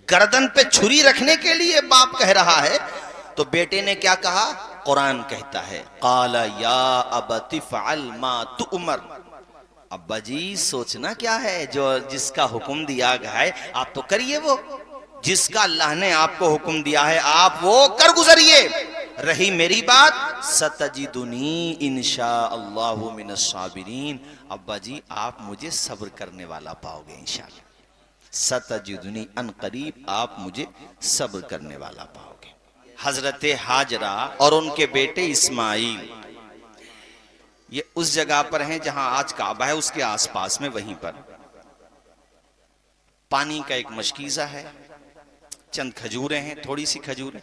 गर्दन पे छुरी रखने के लिए बाप कह रहा है। तो बेटे ने क्या कहा? कुरान कहता है काला या अबति फ़अल मा तुअमर। अब्बा जी सोचना क्या है, जो जिसका हुक्म दिया गया है आप तो करिए, वो जिसका अल्लाह ने आपको हुक्म दिया है आप वो कर गुजरिए। रही मेरी बात, सतजिदुनी इंशाअल्लाहु मिनस साबिरीन। अब्बा जी आप मुझे सब्र करने वाला पाओगे इंशाअल्लाह। सतजिदुनी अनकरीब आप मुझे सब्र करने वाला पाओगे। हजरत हाजरा और उनके बेटे इस्माइल ये उस जगह पर हैं जहां आज काबा है, उसके आसपास में वहीं पर पानी का एक मशकीज़ा है, चंद खजूरें हैं, थोड़ी सी खजूरें।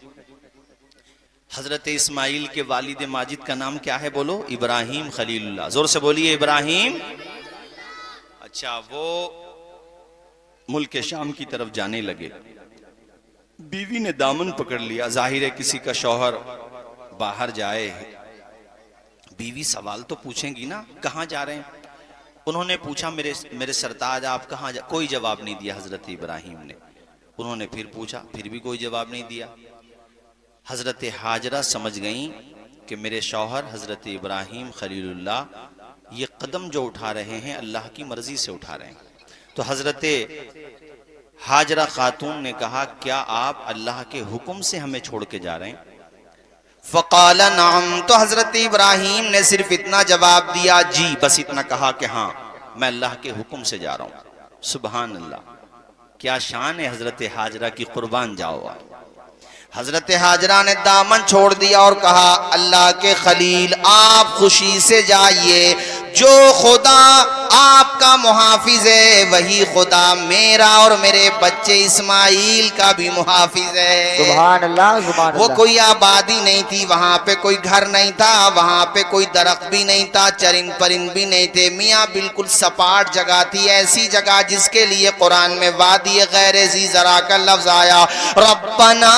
हजरत इस्माइल के वालिद माजिद का नाम क्या है? बोलो, इब्राहिम खलीलुल्लाह। जोर से बोलिए, इब्राहिम। अच्छा, वो मुल्क शाम की तरफ जाने लगे। बीवी ने दामन पकड़ लिया। जाहिर है किसी का शौहर बाहर जाए, बीवी सवाल तो पूछेंगी ना, कहाँ जा रहे हैं? उन्होंने पूछा मेरे सरताज आप कहाँ जा? कोई जवाब नहीं दिया हजरत इब्राहिम ने। उन्होंने फिर पूछा, फिर भी कोई जवाब नहीं दिया। हजरत हाजरा समझ गईं कि मेरे शौहर हजरत इब्राहिम खलीलुल्लाह ये कदम जो उठा रहे हैं अल्लाह की मर्जी से उठा रहे हैं। तो हजरत हाजरा खातून ने कहा क्या आप अल्लाह के हुक्म से हमें छोड़ के जा रहे हैं? फ़क़ाल नअम। तो हजरत इब्राहिम ने सिर्फ इतना जवाब दिया, जी, बस इतना कहा कि हाँ मैं अल्लाह के हुक्म से जा रहा हूं। सुभान अल्लाह, क्या शान है हजरत हाजरा की, कुर्बान जाओ। हजरत हाजरा ने दामन छोड़ दिया और कहा अल्लाह के खलील आप खुशी से जाइए, जो खुदा आपका मुहाफिज है वही खुदा मेरा और मेरे बच्चे इस्माइल का भी मुहाफिज है। सुभान अल्लाह, सुभान वो अल्लाह। कोई आबादी नहीं थी, वहां पे कोई घर नहीं था, वहां पे कोई दरख्त भी नहीं था, चरिंद परिंद भी नहीं थे। मियाँ बिल्कुल सपाट जगह थी, ऐसी जगह जिसके लिए कुरान में वादी गैर ज़ी ज़रा का लफ्ज आया। रब्बना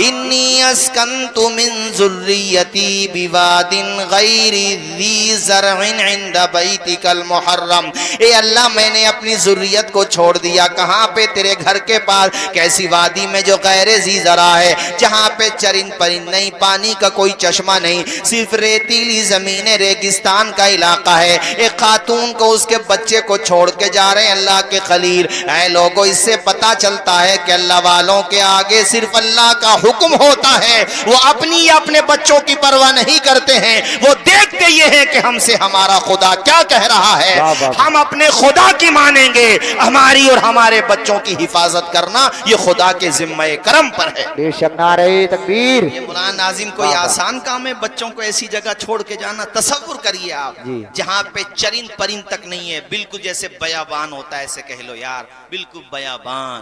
इन्नी अस्कन्तु मिन ज़ुर्रियती बिवादिन गैरि ज़ी ज़रअन इंद बैतिकल मुहर्रम। ए अल्लाह मैंने अपनी ज़ुर्रियत को छोड़ दिया, कहाँ पे? तेरे घर के पास, कैसी वादी में जो गैर ज़ी ज़रा है, जहाँ पे चरिंद परिंद नहीं, पानी का कोई चश्मा नहीं, सिर्फ रेतीली ज़मीन, रेगिस्तान का इलाका है। एक खातून को उसके बच्चे को छोड़ के जा रहे हैं अल्लाह के खलील। ऐ लोगों, इससे पता चलता है कि अल्लाह वालों के आगे सिर्फ अल्लाह का हुक्म होता है, वो अपनी या अपने बच्चों की परवाह नहीं करते हैं। वो देखते ये हैं कि हमसे हमारा खुदा क्या कह रहा है, हम अपने खुदा की मानेंगे, हमारी और हमारे बच्चों की हिफाजत करना ये खुदा के जिम्मे करम पर है। बेशक, नारे तकबीर। ये मौलाना नाजिम कोई आसान काम है बच्चों को ऐसी जगह छोड़ के जाना? तसव्वुर करिए आप, जहाँ पे चरिंद परिंद तक नहीं है, बिल्कुल जैसे बयाबान होता है, ऐसे कह लो यार, बिल्कुल बयाबान,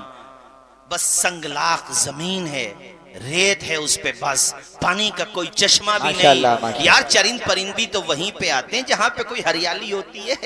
बस संगलाख जमीन है, रेत है उस पे, बस पानी का कोई चश्मा भी नहीं। यार चरिंद परिंद भी तो वहीं पे आते हैं जहाँ पे कोई हरियाली होती है,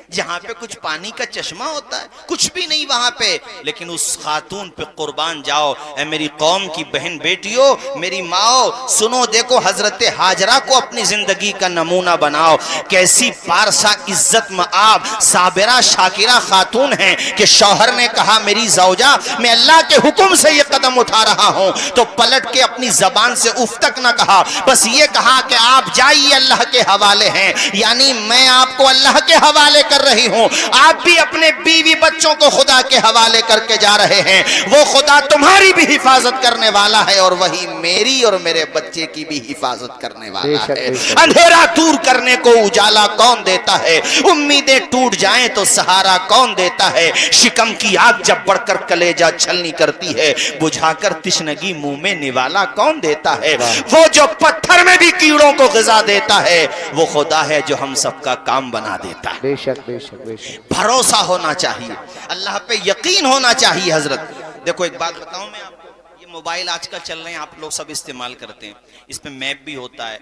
जहाँ पे कुछ पानी का चश्मा होता है, कुछ भी नहीं वहां पे। लेकिन उस खातून पे कुर्बान जाओ। ऐ मेरी कौम की बहन बेटियों, मेरी माओ, सुनो, देखो हजरत हाजरा को अपनी जिंदगी का नमूना बनाओ। कैसी पारसा इज्जत मआब साबिरा शाकिरा खातून है कि शौहर ने कहा मेरी जौजा मैं अल्लाह के हुक्म से ये कदम उठा रहा हूं, तो पलट के अपनी जबान से उफ तक न कहा, बस ये कहा कि आप जाइए, अल्लाह के हवाले हैं, यानी मैं आपको अल्लाह के हवाले कर रही हूं, आप भी अपने बीवी बच्चों को खुदा के हवाले करके जा रहे हैं। वो खुदा तुम्हारी भी हिफाजत करने वाला है और वही मेरी और मेरे बच्चे की भी हिफाजत करने वाला है। अंधेरा दूर करने को उजाला कौन देता है? उम्मीदें टूट जाएं तो सहारा कौन देता है? शिकम की आग जब बढ़कर कलेजा छलनी करती है, बुझाकर तिश्नगी मुंह में निवाला कौन देता है? वो जो पत्थर में भी कीड़ों को ग़िज़ा देता है, वो खुदा है जो हम सबका काम बना देता है। बेशक, बेशक, बेशक। भरोसा होना चाहिए, अल्लाह पे यकीन होना चाहिए। हजरत देखो एक बात बताऊं मैं आपको, ये मोबाइल आजकल चल रहे हैं, आप लोग सब इस्तेमाल करते हैं, इसमें मैप भी होता है,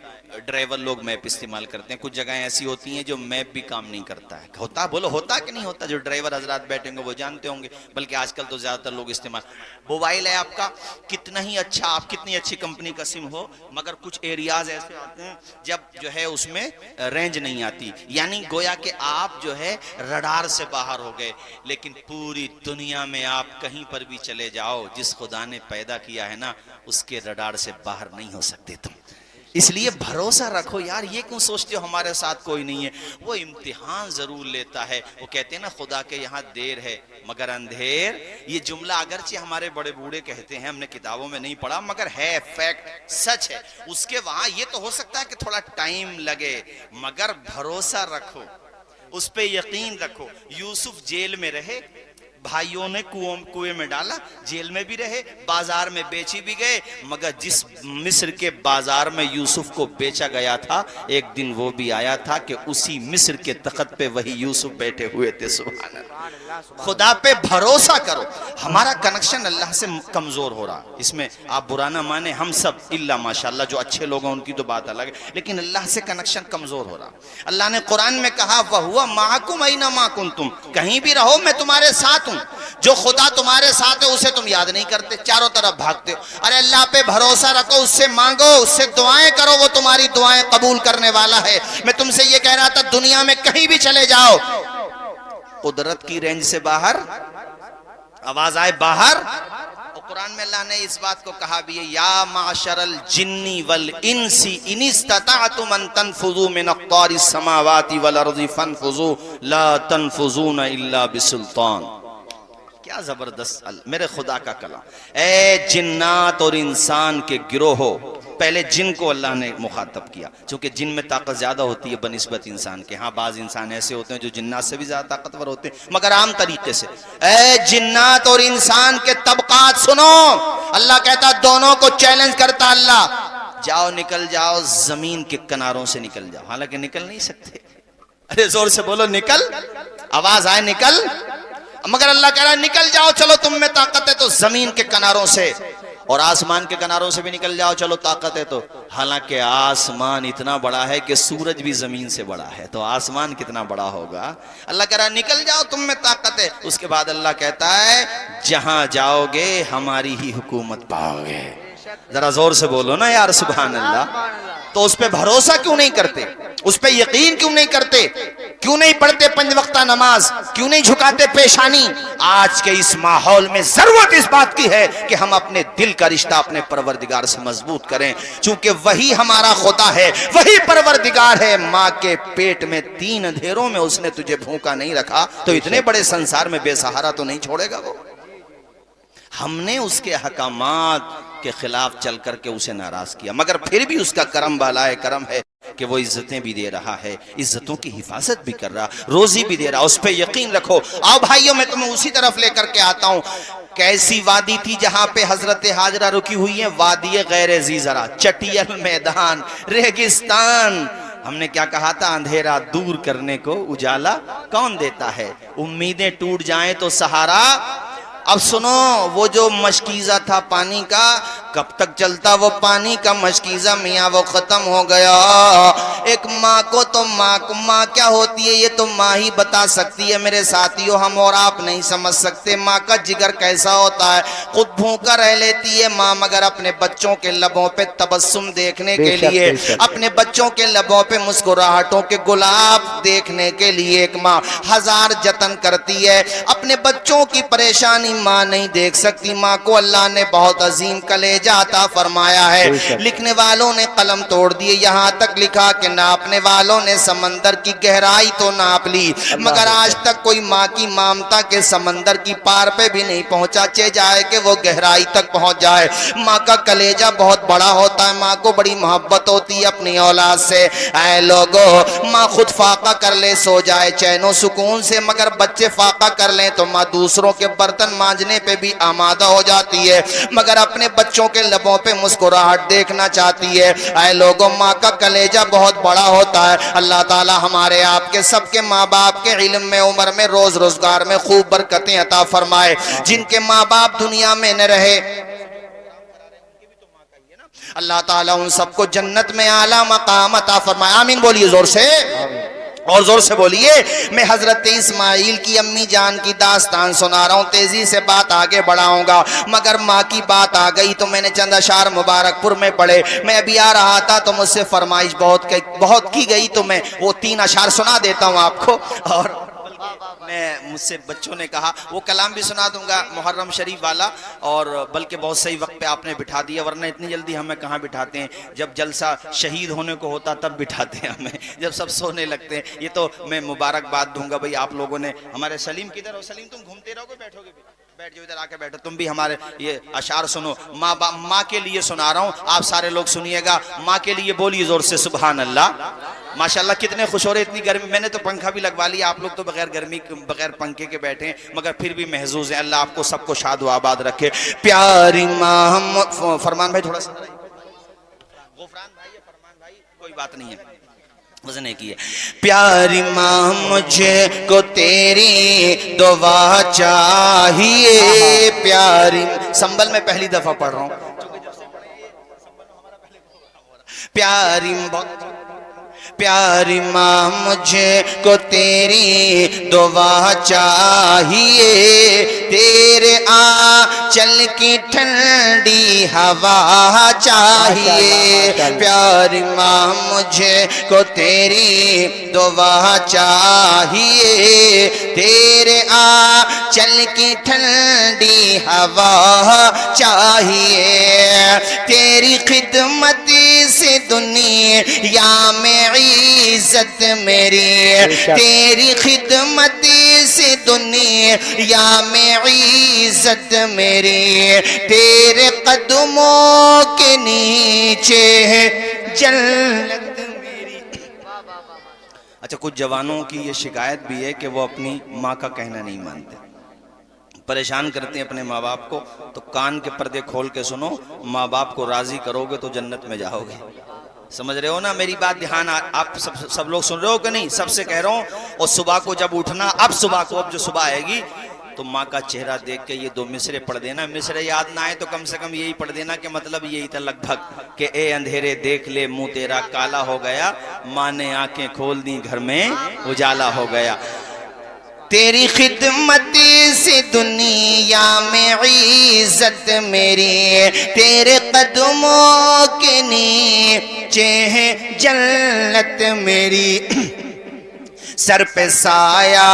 ड्राइवर लोग मैप इस्तेमाल करते हैं। कुछ जगह ऐसी होती हैं जो मैप भी काम नहीं करता है, होता बोलो होता कि नहीं होता? जो ड्राइवर हजरात बैठे होंगे वो जानते होंगे, बल्कि आजकल तो ज्यादातर लोग इस्तेमाल। मोबाइल है आपका, कितना ही अच्छा, आप कितनी अच्छी कंपनी का सिम हो, मगर कुछ एरियाज ऐसे आते हैं जब जो है उसमें रेंज नहीं आती, यानी गोया कि आप जो है रडार से बाहर हो गए। लेकिन पूरी दुनिया में आप कहीं पर भी चले जाओ, जिस खुदा ने पैदा किया है ना, उसके रडार से बाहर नहीं हो सकते तुम। इसलिए भरोसा रखो यार, ये क्यों सोचते हो हमारे साथ कोई नहीं है? वो इम्तिहान जरूर लेता है। वो कहते हैं ना, खुदा के यहाँ देर है मगर अंधेर। ये जुमला अगरचे हमारे बड़े बूढ़े कहते हैं, हमने किताबों में नहीं पढ़ा, मगर है फैक्ट, सच है। उसके वहां ये तो हो सकता है कि थोड़ा टाइम लगे, मगर भरोसा रखो, उस पे यकीन रखो। यूसुफ जेल में रहे, भाइयों ने कुएं में डाला, जेल में भी रहे, बाजार में बेची भी गए, मगर जिस मिस्र के बाजार में यूसुफ को बेचा गया था, एक दिन वो भी आया था कि उसी मिस्र के तख्त पे वही यूसुफ बैठे हुए थे। सुभान अल्लाह। खुदा पे भरोसा करो। हमारा कनेक्शन अल्लाह से कमजोर हो रहा, इसमें आप बुरा ना माने, हम सब इल्ला माशाल्लाह जो अच्छे लोग हैं उनकी तो बात अलग है, लेकिन अल्लाह से कनेक्शन कमजोर हो रहा। अल्लाह ने कुरान में कहा, वहुवा माकुम ऐना मा कुंतुम, कहीं भी रहो मैं तुम्हारे साथ हूं। जो खुदा तुम्हारे साथ है उसे तुम याद नहीं करते, चारों तरफ भागते हो। अरे अल्लाह पे भरोसा रखो, उससे मांगो, उससे दुआएं करो, वो तुम्हारी दुआएं कबूल करने वाला है। मैं तुमसे ये कह रहा था, दुनिया में कहीं भी चले जाओ, कुदरत की रेंज से बाहर आवाज आए बाहर। और कुरान में अल्लाह ने इस बात को कहा भी है, या माशरल जिन्नी वल इंसी इन इस्तताअतुम अन तनफुजू मिन अक़तारिस समावाति वल अर्ज़ि फनफुजू ला तनफुजूना इल्ला बिसुल्तान। क्या जबरदस्त मेरे खुदा का कलाम। ए जिन्नात और इंसान के गिरोह, पहले जिन को अल्लाह ने मुखातब किया, क्योंकि जिन में ताकत ज्यादा होती है बनिस्बत इंसान के। हाँ, बाज इंसान ऐसे होते हैं जो जिन्नात से भी ज्यादा ताकतवर होते हैं, मगर आम तरीके से। ए जिन्नात और इंसान के तबकात सुनो, अल्लाह कहता दोनों को चैलेंज करता अल्लाह, जाओ निकल जाओ, जमीन के किनारों से निकल जाओ। हालांकि निकल नहीं सकते, अरे जोर से बोलो निकल, आवाज आए निकल, मगर अल्लाह कह रहा है निकल जाओ, चलो तुम में ताकत है तो जमीन के किनारों से, और आसमान के किनारों से भी निकल जाओ, चलो ताकत है तो। हालांकि आसमान इतना बड़ा है कि सूरज भी जमीन से बड़ा है, तो आसमान कितना बड़ा होगा। अल्लाह कह रहा है निकल जाओ, तुम में ताकत है। उसके बाद अल्लाह कहता है जहां जाओगे हमारी ही हुकूमत पाओगे। जरा जोर से बोलो ना यार सुभान अल्लाह। तो उस पे भरोसा क्यों नहीं करते, उस पे यकीन क्यों नहीं करते, क्यों नहीं पढ़ते 5 वक्ता नमाज, क्यों नहीं झुकाते पेशानी? आज के इस माहौल में जरूरत इस बात की है कि हम अपने दिल का रिश्ता अपने परवरदिगार से मजबूत करें, क्योंकि वही हमारा खुदा है, वही परवरदिगार है। माँ के पेट में 3 अंधेरों में उसने तुझे भूखा नहीं रखा, तो इतने बड़े संसार में बेसहारा तो नहीं छोड़ेगा वो। हमने उसके हकामात के खिलाफ चल करके उसे नाराज किया, मगर फिर भी उसका करम बालाए करम है कि वो इज्जतें भी दे रहा है, इज्जतों की हिफाजत भी कर रहा, रोजी भी दे रहा। उस पे यकीन रखो। आओ भाइयों, मैं तुम्हें उसी तरफ लेकर के आता हूं। कैसी वादी थी जहां पे हजरत हाजरा रुकी हुई है? वादी गैर ज़ीज़रा, चटियल मैदान, रेगिस्तान। हमने क्या कहा था? अंधेरा दूर करने को उजाला कौन देता है? उम्मीदें टूट जाएं तो सहारा। अब सुनो, वो जो मशकीजा था पानी का, कब तक चलता वो पानी का मशकीजा मियाँ? वो खत्म हो गया। एक माँ को तो माँ क्या होती है ये तो माँ ही बता सकती है मेरे साथियों, हम और आप नहीं समझ सकते। माँ का जिगर कैसा होता है, खुद भूखा रह लेती है माँ, मगर अपने बच्चों के लबों पे तबस्सुम देखने के लिए, अपने बच्चों के लबों पे मुस्कुराहटों के गुलाब देखने के लिए एक माँ 1000 जतन करती है। अपने बच्चों की परेशानी माँ नहीं देख सकती। माँ को अल्लाह ने बहुत अजीम कलेजा अता फरमाया है। लिखने वालों ने कलम तोड़ दिए, यहाँ तक लिखा कि नापने वालों ने समंदर की गहराई तो नाप ली, मगर आज तक कोई माँ की ममता के समंदर की पार पे भी नहीं पहुंचा, चे जाए कि वो गहराई तक पहुंच जाए। माँ का कलेजा बहुत बड़ा होता है, माँ को बड़ी मोहब्बत होती है अपनी औलाद से। ऐ लोगों, माँ खुद फाका कर ले सो जाए चैनो सुकून से, मगर बच्चे फाका कर लें तो माँ दूसरों के बर्तन मांजने पे भी आमादा हो जाती है, मगर अपने बच्चों के लबों पे मुस्कुराहट देखना चाहती है। ऐ लोगों, माँ का कलेजा बहुत बड़ा होता है। अल्लाह ताला हमारे आपके सबके माँ बाप के इल्म में, उम्र में, रोज रोजगार में खूब बरकतें अता फरमाए। जिनके माँ बाप दुनिया में न रहे, अल्लाह ताला उन सबको जन्नत में आला मकाम अता फरमाए। आमीन बोलिए जोर से, और जोर से बोलिए। मैं हजरत इस्माइल की अम्मी जान की दास्तान सुना रहा हूँ, तेजी से बात आगे बढ़ाऊंगा, मगर माँ की बात आ गई तो मैंने चंद अशार मुबारकपुर में पढ़े। मैं अभी आ रहा था तो मुझसे फरमाइश बहुत की गई, तो मैं वो 3 अशार सुना देता हूँ आपको। और मैं मुझसे बच्चों ने कहा वो कलाम भी सुना दूंगा मुहर्रम शरीफ वाला, और बल्कि बहुत सही वक्त पे आपने बिठा दिया, वरना इतनी जल्दी हमें कहाँ बिठाते हैं। जब जलसा शहीद होने को होता तब बिठाते हैं हमें, जब सब सोने लगते हैं। ये तो मैं मुबारकबाद दूंगा भाई, आप लोगों ने हमारे सलीम किधर हो? सलीम तुम घूमते रहोगे, बैठोगे भी? बैठ जाओ, इधर आके बैठो, तुम भी हमारे ये अशार सुनो। माँ के लिए सुना रहा हूँ, आप सारे लोग सुनिएगा। माँ के लिए बोलिए जोर से सुभान अल्लाह। माशाल्लाह कितने खुश हो रहे, इतनी गर्मी, मैंने तो पंखा भी लगवा लिया, आप लोग तो बगैर गर्मी बगैर पंखे के बैठे हैं, मगर फिर भी महजूज है। अल्लाह आपको सबको शाद व आबाद रखे। प्यारी माँ, फरमान भाई थोड़ा सा, गुफरान भाई या फरमान भाई, कोई बात नहीं है, उसने की है। प्यारी माँ मुझे को तेरी दुआ चाहिए, प्यारी, संबल में पहली दफा पढ़ रहा हूँ, प्यारी प्यारी माँ मुझे को तेरी दुआ चाहिए, तेरे आंचल की ठंडी हवा चाहिए। प्यारी माँ मुझे को तेरी दुआ चाहिए, तेरे आंचल की ठंडी हवा चाहिए। तेरी खिदमत से दुनिया में इज्जत मेरी, तेरी खिदमत से दुनिया में इज्जत मेरी, तेरे कदमों के नीचे है जन्नत मेरी। अच्छा, कुछ जवानों की ये शिकायत भी है कि वो अपनी माँ का कहना नहीं मानते, परेशान करते हैं अपने माँ बाप को। तो कान के पर्दे खोल के सुनो, माँ बाप को राजी करोगे तो जन्नत में जाओगे। समझ रहे हो ना मेरी बात? ध्यान, आप सब लोग सुन रहे हो कि नहीं? सबसे कह रहा हूँ। और सुबह को जब उठना, अब सुबह को, अब जो सुबह आएगी तो माँ का चेहरा देख के ये 2 मिसरे पढ़ देना। मिसरे याद ना आए तो कम से कम यही पढ़ देना कि मतलब यही था लगभग कि ए अंधेरे देख ले मुंह तेरा काला हो गया, माँ ने आंखें खोल दी घर में उजाला हो गया। तेरी खिदमत से दुनिया में इज्जत मेरी, तेरे कदमों के नीचे है जन्नत मेरी। सर पे साया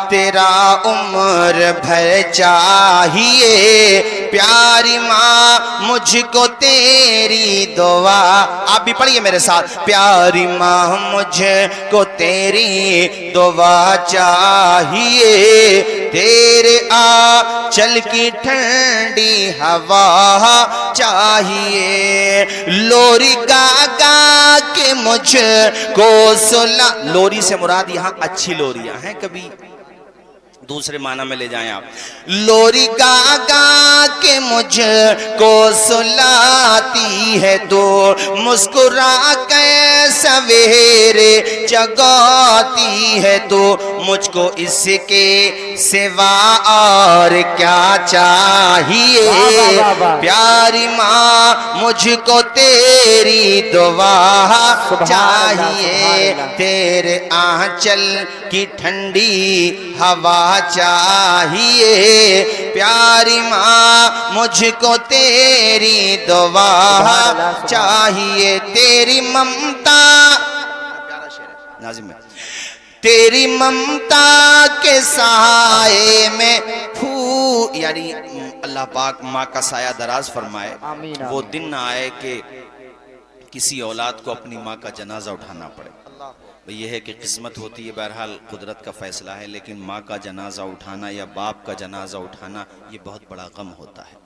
तेरा उम्र भर चाहिए, प्यारी माँ मुझको तेरी दुआ। आप भी पढ़िए मेरे साथ, प्यारी माँ मुझको तेरी दुआ चाहिए, तेरे आंचल की ठंडी हवा चाहिए। लोरी गा गा के मुझको सुला, लोरी से मुराद यहाँ अच्छी लोरियां हैं, कभी दूसरे माना में ले जाएं आप। लोरी गा गा के मुझको सुलाती है तो, मुस्कुरा के सवेरे जगाती है तो, मुझको इसके सिवा और क्या चाहिए। प्यारी माँ मुझको तेरी दुआ चाहिए, तेरे आंचल की ठंडी हवा चाहिए। प्यारी माँ मुझको तेरी दुआ चाहिए, तेरी ममता, नाज़िम है, तेरी ममता के साए में यानी अल्लाह पाक माँ का साया दराज फरमाए। वो दिन ना आए कि किसी औलाद को अपनी माँ का जनाजा उठाना पड़े। ये है कि किस्मत होती है, बहरहाल कुदरत का फैसला है, लेकिन माँ का जनाजा उठाना या बाप का जनाजा उठाना ये बहुत बड़ा गम होता है।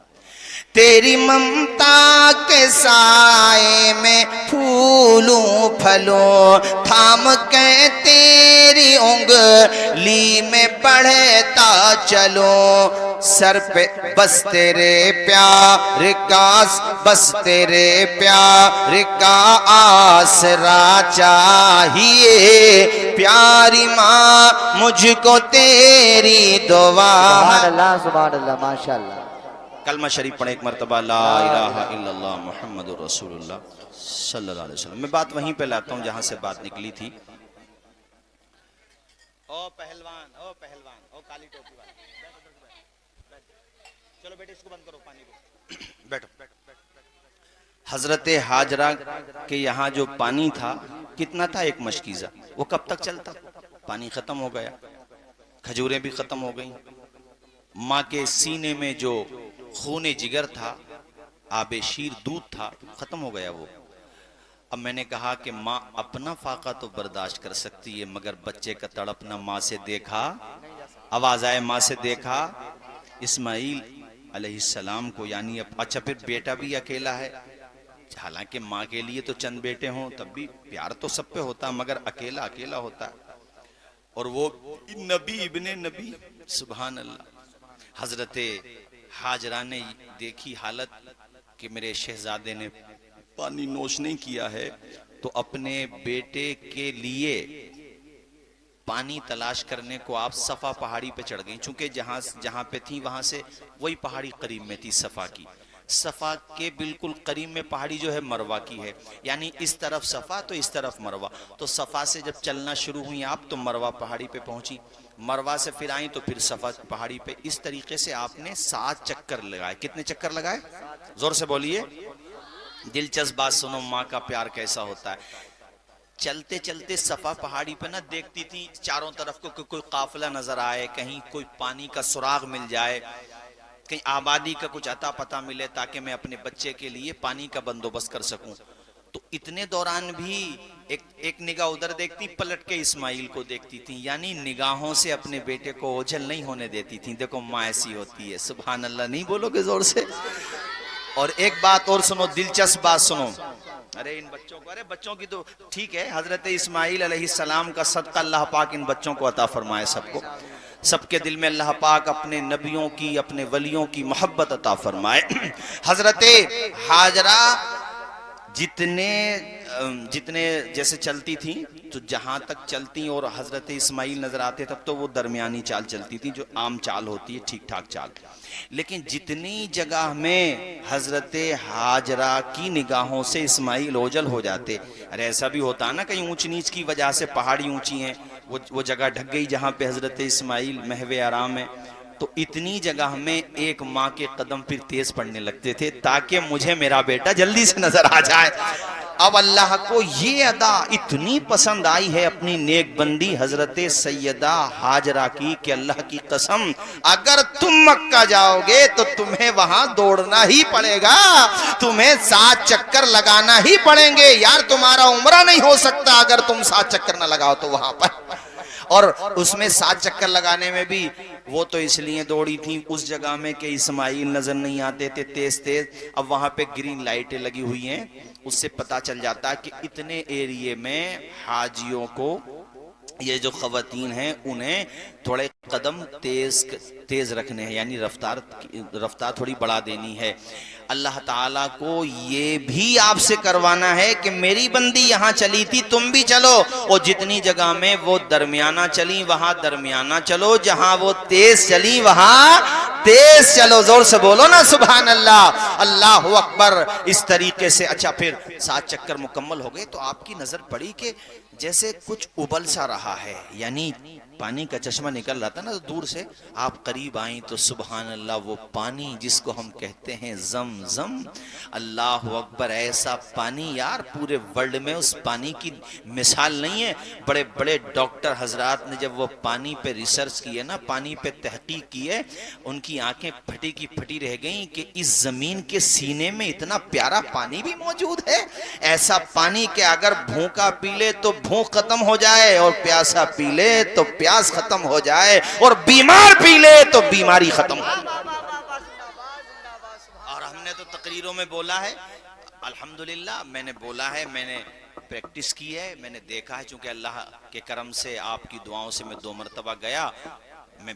तेरी ममता के साए में फूलूं फलों, थाम के तेरी उंगली में बढ़ता चलो। सर पे बस तेरे प्यार का, बस तेरे प्यार का आसरा चाहिए। प्यारी माँ मुझको तेरी दुआ। सुभान अल्लाह, सुभान अल्लाह, माशाअल्लाह। कलमा शरीफ पढ़े एक मरतबा, ला इलाहा इल्लल्लाह मुहम्मदुर रसूलुल्लाह सल्लल्लाहु अलैहि वसल्लम। मैं बात वहीं पे लाता हूँ जहां से बात निकली थी। ओ पहलवान, ओ पहलवान, ओ काली टोपी वाला, चलो बेटे इसको बंद करो, पानी को बैठो। हजरत हाजरा के यहाँ जो पानी था कितना था, एक मशकीज़ा, वो कब तक चलता? पानी खत्म हो गया, खजूरें भी खत्म हो गई, माँ के सीने में जो खूने जिगर था, आबे शीर दूध था, खत्म हो गया वो। अब मैंने कहा कि माँ अपना फाका तो बर्दाश्त कर सकती है, मगर बच्चे का तड़पना माँ से देखा, आवाज आए माँ से देखा, इस्माइल अलैहिस्सलाम को, यानी अच्छा फिर बेटा भी अकेला है, हालांकि माँ के लिए तो चंद बेटे हों तब भी प्यार तो सब पे होता, मगर अकेला अकेला होता है। और वो नबी इब्ने नबी, सुभान अल्लाह। हजरत हाजरा ने देखी हालत कि मेरे शहजादे ने पानी नोश नहीं किया है, तो अपने बेटे के लिए पानी तलाश करने को आप सफा पहाड़ी पे चढ़ गई। चूंकि जहां पे थी वहां से वही पहाड़ी करीब में थी सफा की। सफा के बिल्कुल करीब में पहाड़ी जो है मरवा की है, यानी इस तरफ सफा तो इस तरफ मरवा। तो सफा से जब चलना शुरू हुई आप तो मरवा पहाड़ी पे पहुंची, मरवा से फिर आई तो फिर सफा पहाड़ी पे। इस तरीके से आपने 7 चक्कर लगाए। कितने चक्कर लगाए? जोर से बोलिए। दिलचस्प बात सुनो, माँ का प्यार कैसा होता है। चलते चलते सफा पहाड़ी पे ना देखती थी चारों तरफ को कोई काफिला नजर आए, कहीं कोई पानी का सुराग मिल जाए, कहीं आबादी का कुछ अता पता मिले, ताकि मैं अपने बच्चे के लिए पानी का बंदोबस्त कर सकूं। तो इतने दौरान भी एक निगाह उधर देखती, पलट के इस्माइल को देखती थी, यानी निगाहों से अपने बेटे को ओझल नहीं होने देती थी। देखो माँ ऐसी होती है, सुभान अल्लाह। नहीं बोलोगे जोर से? और एक बात और सुनो, दिलचस्प बात सुनो। अरे इन बच्चों को, अरे बच्चों की तो ठीक है, हजरत इस्माइल अलैहिस्सलाम का सदका अल्लाह पाक इन बच्चों को अता फरमाए सबको। सबके दिल में अल्लाह पाक अपने नबियों की, अपने वलियों की मोहब्बत अता फरमाए। हजरत हाजरा जितने जैसे चलती थी तो जहां तक चलती और हजरत इस्माइल नजर आते तब तो वो दरमियानी चाल चलती थी, जो आम चाल होती है, ठीक ठाक चाल। लेकिन जितनी जगह में हजरत हाजरा की निगाहों से इस्माइल ओझल हो जाते, अरे ऐसा भी होता ना, कहीं ऊंच नीच की वजह से पहाड़ी ऊंची है, वो जगह ढक गई जहां पे हजरत इस्माइल महवे आराम है, तो इतनी जगह में एक माँ के कदम फिर तेज पड़ने लगते थे ताकि मुझे मेरा बेटा जल्दी से नजर आ जाए। अब अल्लाह को ये अदा इतनी पसंद आई है अपनी नेक बंदी हजरत सैयदा हाजरा की कि अल्लाह की कसम, अगर तुम मक्का जाओगे तो तुम्हें वहां दौड़ना ही पड़ेगा, तुम्हें 7 चक्कर लगाना ही पड़ेंगे। यार तुम्हारा उम्रा नहीं हो सकता अगर तुम 7 चक्कर ना लगाओ तो वहां पर। और उसमें 7 चक्कर लगाने में भी वो तो इसलिए दौड़ी थी उस जगह में कि इस्माइल नजर नहीं आते थे तेज तेज। अब वहां पे ग्रीन लाइटें लगी हुई हैं, उससे पता चल जाता है कि इतने एरिए में हाजियों को, ये जो खवातीन हैं, उन्हें थोड़े कदम तेज रखने हैं, यानी रफ्तार थोड़ी बढ़ा देनी है। अल्लाह ताला को ये भी आपसे करवाना है कि मेरी बंदी यहाँ चली थी, तुम भी चलो, और जितनी जगह में वो दरमियाना चली वहां दरमियाना चलो, जहां वो तेज चली वहां तेज चलो। जोर से बोलो ना सुभान अल्लाह, अल्लाहु अकबर। इस तरीके से अच्छा फिर 7 चक्कर मुकम्मल हो गए तो आपकी नजर पड़ी कि जैसे कुछ उबल सा रहा है, यानी पानी का चश्मा निकल रहा था ना, तो दूर से आप करीब आई तो सुभान अल्लाह वो पानी जिसको हम कहते हैं ज़म-ज़म, अल्लाह अकबर, ऐसा पानी यार पूरे वर्ल्ड में उस पानी की मिसाल नहीं है। बड़े बड़े डॉक्टर हजरात ने जब वो पानी पे रिसर्च की है ना, पानी पे तहकीक की है, उनकी आंखें फटी की फटी रह गई कि इस जमीन के सीने में इतना प्यारा पानी भी मौजूद है। ऐसा पानी के अगर भूखा पी ले तो भूख खत्म हो जाए, और प्यासा पी ले तो प्यास खत्म हो जाए, और बीमार पी ले तो बीमारी खत्म हो जाए। और हमने तो तकरीरों में बोला है, अल्हम्दुलिल्लाह मैंने बोला है, मैंने प्रैक्टिस की है, मैंने देखा है, चूंकि अल्लाह के करम से आपकी दुआओं से मैं 2 मरतबा गया, मैं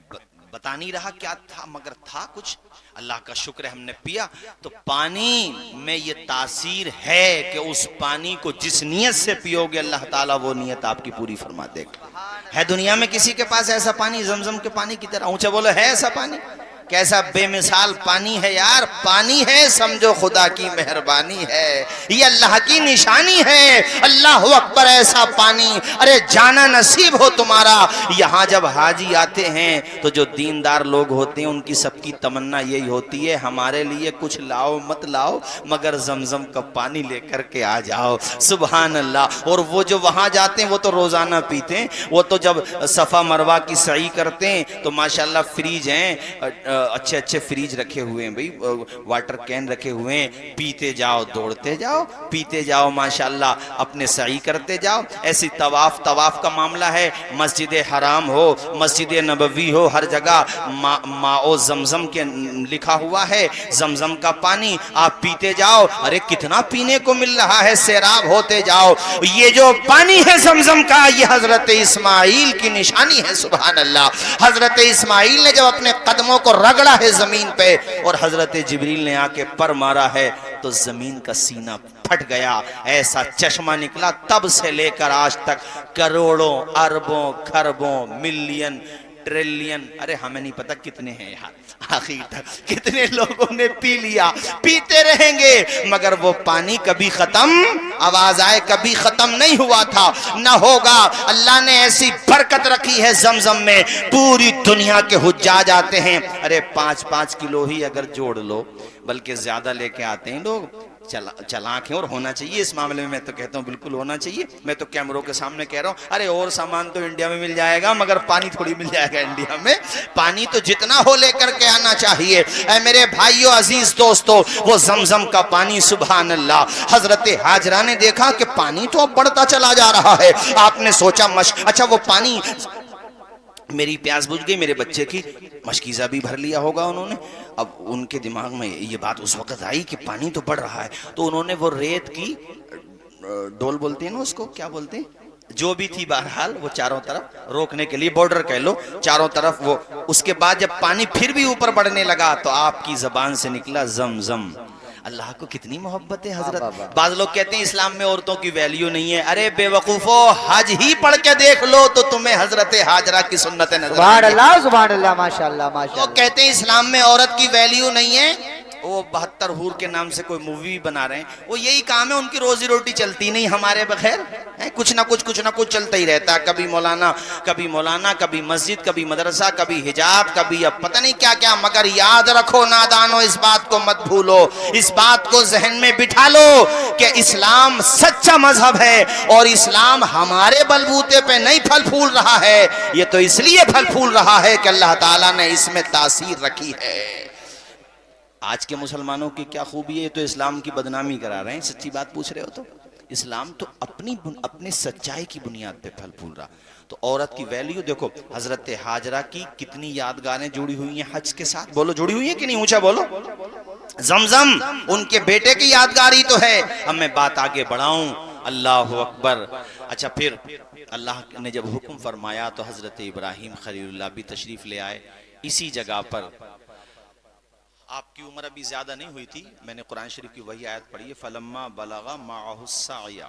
बता नहीं रहा क्या था, मगर था कुछ, अल्लाह का शुक्र है हमने पिया। तो पानी में ये तासीर है कि उस पानी को जिस नियत से पियोगे अल्लाह ताला वो नियत आपकी पूरी फरमा देगा। है दुनिया में किसी के पास ऐसा पानी ज़मज़म के पानी की तरह? ऊंचा बोलो, है ऐसा पानी? कैसा बेमिसाल पानी है यार, पानी है समझो खुदा की मेहरबानी है, ये अल्लाह की निशानी है। अल्लाह अकबर, ऐसा पानी, अरे जाना नसीब हो तुम्हारा। यहाँ जब हाजी आते हैं तो जो दीनदार लोग होते हैं उनकी सबकी तमन्ना यही होती है, हमारे लिए कुछ लाओ मत लाओ मगर जमजम का पानी लेकर के आ जाओ। सुभान अल्लाह। और वो जो वहाँ जाते हैं वो तो रोजाना पीते हैं, वो तो जब सफा मरवा की सही करते हैं तो माशाल्लाह फ्रीज हैं, अच्छे अच्छे फ्रीज रखे हुए हैं भाई, वाटर कैन रखे हुए हैं, पीते जाओ दौड़ते जाओ, पीते जाओ माशाल्लाह, अपने सही करते जाओ। ऐसी तवाफ का मामला है, मस्जिद हराम हो, मस्जिद नबवी हो, हर जगह माओ जमजम के लिखा हुआ है, जमजम का पानी आप पीते जाओ। अरे कितना पीने को मिल रहा है, सैराब होते जाओ। ये जो पानी है जमजम का, ये हजरत इस्माइल की निशानी है। सुभान अल्लाह। हजरत इस्माइल ने जब अपने कदमों को रगड़ा है जमीन पे और हजरत जिब्रील ने आके पर मारा है तो जमीन का सीना फट गया, ऐसा चश्मा निकला। तब से लेकर आज तक करोड़ों अरबों खरबों मिलियन ट्रिलियन, अरे हमें नहीं पता कितने हैं यार, आखिर तक कितने लोगों ने पी लिया, पीते रहेंगे मगर वो पानी कभी खत्म, आवाज आए, कभी खत्म नहीं हुआ था, ना होगा। अल्लाह ने ऐसी बरकत रखी है जमजम में, पूरी दुनिया के हुज्जाज आते हैं। अरे 5-5 किलो ही अगर जोड़ लो, बल्कि ज्यादा लेके आते हैं लोग, चलाक है। और होना चाहिए इस मामले में, मैं तो कहता हूँ बिल्कुल होना चाहिए। मैं तो कैमरों के सामने कह रहा हूँ, अरे और सामान तो इंडिया में मिल जाएगा मगर पानी थोड़ी मिल जाएगा इंडिया में। पानी तो जितना हो लेकर के आना चाहिए। ऐ मेरे भाइयों अजीज दोस्तों, वो जमजम का पानी, सुभान अल्लाह। हजरत हाजरा ने देखा कि पानी तो अब बढ़ता चला जा रहा है। आपने सोचा अच्छा वो पानी, मेरी प्यास बुझ गई, मेरे बच्चे की मशकीज़ा भी भर लिया होगा उन्होंने। अब उनके दिमाग में ये बात उस वक्त आई कि पानी तो बढ़ रहा है, तो उन्होंने वो रेत की डोल बोलते हैं ना उसको, क्या बोलते हैं, जो भी थी बहरहाल, वो चारों तरफ रोकने के लिए, बॉर्डर कह लो, चारों तरफ वो। उसके बाद जब पानी फिर भी ऊपर बढ़ने लगा तो आपकी जबान से निकला जमजम। अल्लाह को कितनी मोहब्बत है हजरत। बाज लोग कहते हैं इस्लाम में औरतों की वैल्यू नहीं है। अरे बेवकूफो, हज ही पढ़ के देख लो तो तुम्हें हजरत हाजरा की सुन्नतें नजर सुभान अल्लाह, सुभान अल्लाह, माशाअल्लाह, माशाअल्लाह। तो कहते हैं इस्लाम में औरत की वैल्यू नहीं है। वो 72 हूर के नाम से कोई मूवी बना रहे हैं, वो यही काम है, उनकी रोजी रोटी चलती नहीं हमारे बगैर है। कुछ ना कुछ चलता ही रहता है। कभी मौलाना, कभी मस्जिद, कभी मदरसा, कभी हिजाब, कभी अब पता नहीं क्या क्या। मगर याद रखो नादानो, इस बात को मत भूलो, इस बात को जहन में बिठा लो कि इस्लाम सच्चा मजहब है और इस्लाम हमारे बलबूते पे नहीं फल फूल रहा है। ये तो इसलिए फल फूल रहा है कि अल्लाह ताला ने इसमें तासीर रखी है। आज के मुसलमानों की क्या खूबी है, तो इस्लाम की बदनामी करा रहे हैं। सच्ची बात पूछ रहे हो तो इस्लाम तो अपनी सच्चाई की बुनियाद पे फल फूल रहा। तो औरत की वैल्यू देखो, हजरत हाजरा की कितनी यादगारें जुड़ी हुई हैं हज के साथ। बोलो जुड़ी हुई है कि नहीं, ऊंचा बोलो। जमजम उनके बेटे की यादगारी तो है। अब मैं बात आगे बढ़ाऊं, अल्लाह अकबर। अच्छा, फिर अल्लाह ने जब हुक्म फरमाया तो हजरत इब्राहिम खलीलुल्लाह भी तशरीफ ले आए इसी जगह पर। आपकी उम्र अभी ज्यादा नहीं हुई थी, मैंने कुरान शरीफ की वही आयत पढ़ी है, फलम्मा बलगा माअहु साया।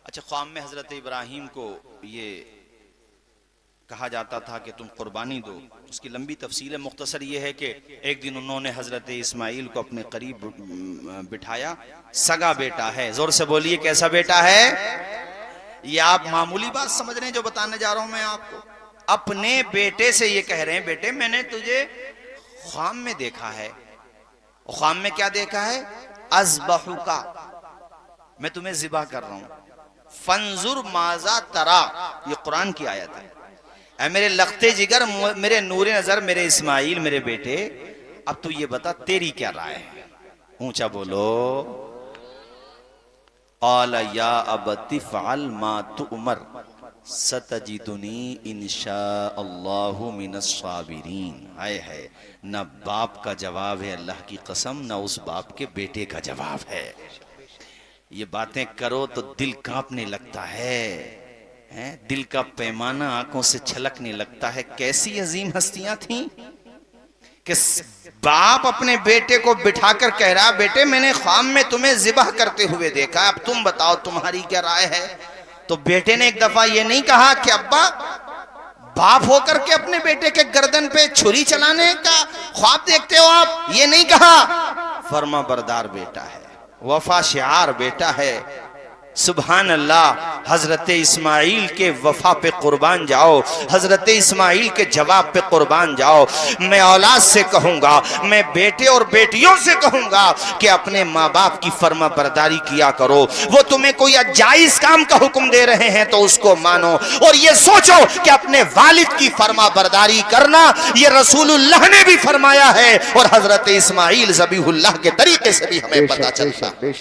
अच्छा, ख्वाम में हजरत इब्राहिम को ये कहा जाता था कि तुम कुर्बानी दो। उसकी लंबी तफसील है, मुख्तसर ये है कि एक दिन उन्होंने हजरत इस्माइल को अपने करीब बिठाया। सगा बेटा है, जोर से बोलिए कैसा बेटा है। ये आप मामूली बात समझ रहे हैं जो बताने जा रहा हूं मैं आपको। अपने बेटे से ये कह रहे हैं, बेटे मैंने तुझे ख्वाम में देखा है। ख्वाम में क्या देखा है? अज़बहुका, मैं तुम्हें ज़िबा कर रहा हूं। फंजुर माजा तरा, ये कुरान की आयत है। ऐ मेरे लखते जिगर, मेरे नूरे नजर, मेरे इस्माइल, मेरे बेटे, अब तू ये बता तेरी क्या राय है। ऊंचा बोलो। क़ाला या अबति फ़अल मा तुअमर सतजिदुनी इंशाअल्लाहु मिनस्साबिरीन। आए है, न बाप का जवाब है अल्लाह की कसम, न उस बाप के बेटे का जवाब है। ये बातें करो तो दिल कांपने लगता है, दिल का पैमाना आंखों से छलकने लगता है। कैसी अजीम हस्तियां थीं कि बाप अपने बेटे को बिठाकर कह रहा, बेटे मैंने ख्वाब में तुम्हें ज़िबह करते हुए देखा, अब तुम बताओ तुम्हारी क्या राय है। तो बेटे ने एक दफा ये नहीं कहा कि अब्बा बाप होकर के अपने बेटे के गर्दन पे छुरी चलाने का ख्वाब देखते हो आप? ये नहीं कहा, फर्मा बरदार बेटा है, वफा शिआर बेटा है। सुभान अल्लाह। हजरत इस्माइल के वफा पे कुर्बान जाओ, हजरत इस्माइल के जवाब पे कुर्बान जाओ। मैं औलाद से कहूंगा, मैं बेटे और बेटियों से कहूंगा कि अपने माँ बाप की फर्मा बरदारी किया करो। वो तुम्हें कोई जायज काम का हुक्म दे रहे हैं तो उसको मानो, और ये सोचो कि अपने वालिद की फर्मा बरदारी करना ये रसूलुल्लाह ने भी फरमाया है, और हजरत इस्माइल ज़बीहुल्लाह के तरीके से भी हमें पता चलता है।